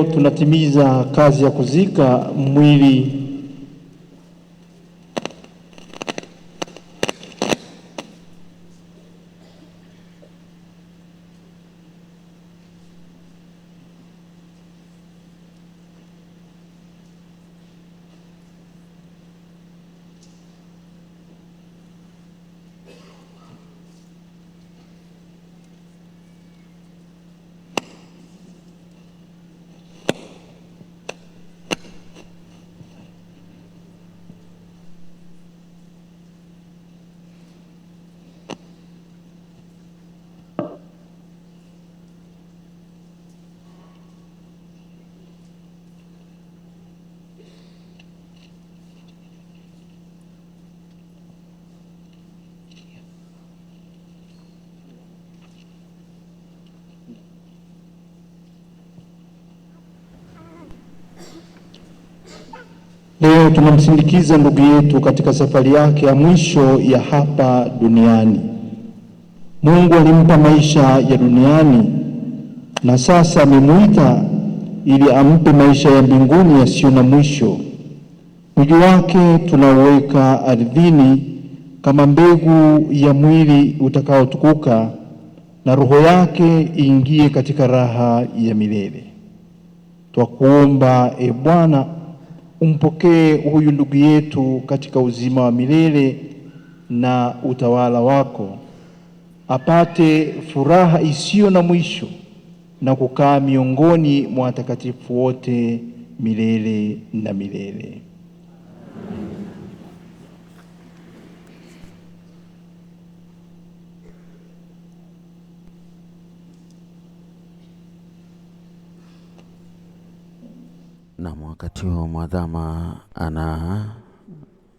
Leo tunatimiza kazi ya kuzika mwili Leo tunamsindikiza ndugu yetu katika safari yake ya mwisho ya hapa duniani. Mungu alimpa maisha ya duniani na sasa amemuita ili ampe maisha ya mbinguni yasiyo na mwisho. Mwili wake tunauweka ardhini kama mbegu ya mwili utakaotukuka, na roho yake iingie katika raha ya milele. Twakuomba, e Bwana, umpokee huyu ndugu yetu katika uzima wa milele na utawala wako, apate furaha isiyo na mwisho na kukaa miongoni mwa watakatifu wote milele na milele. Na wakati huo mwadhama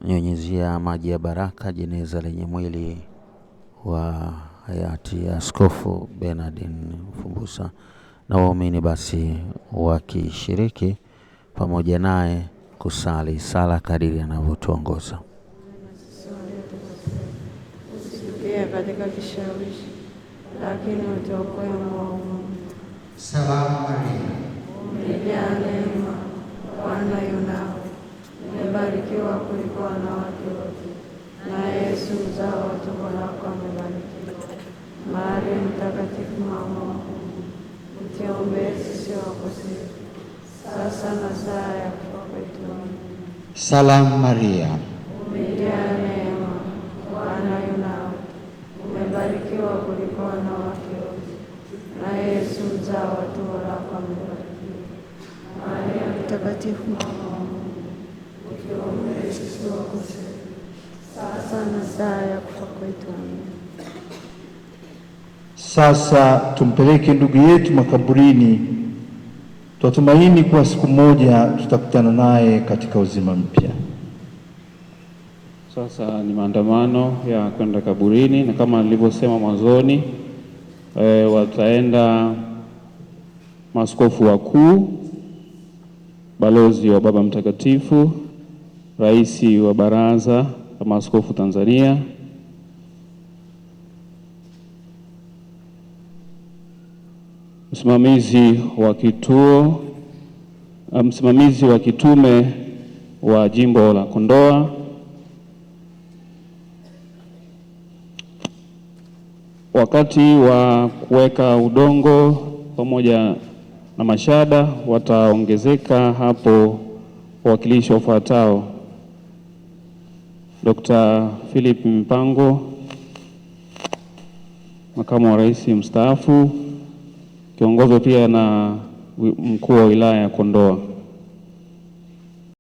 ananyunyizia maji ya baraka jeneza lenye mwili wa hayati Askofu Bernardin Mfumbusa, na waumini basi wakishiriki pamoja naye kusali sala kadiri anavyotuongoza. Usitutie katika kishawishi, lakini utuokoe mwovu. Salamu Maria, umejaa neema, Bwana yu nawe, umebarikiwa kuliko wanawake wote, na Yesu mzao wa tumbo lako amebarikiwa. Maria mtakatifu, mama wa Mungu, utuombee sisi wakosefu, sasa na saa ya kufa kwetu. Salamu Maria, umejaa neema, Bwana yu nawe, umebarikiwa kuliko wanawake wote, na Yesu mzao wa tumbo lako amebarikiwa. Maria mtakatifu, mama wa Mungu, utuombee sisi wakosefu, sasa na saa ya kufa kwetu. Sasa tumpeleke ndugu yetu makaburini. Twatumaini kuwa siku moja tutakutana naye katika uzima mpya. Sasa ni maandamano ya kwenda kaburini, na kama nilivyosema mwanzoni, wataenda maaskofu wakuu, balozi wa Baba Mtakatifu, rais wa Baraza la Maaskofu Tanzania, msimamizi wa kitume wa jimbo la Kondoa, wakati wa kuweka udongo pamoja na mashada wataongezeka hapo wawakilishi wafuatao: Dr. Philip Mpango, makamu wa rais mstaafu, kiongozwa pia na mkuu wa wilaya ya Kondoa.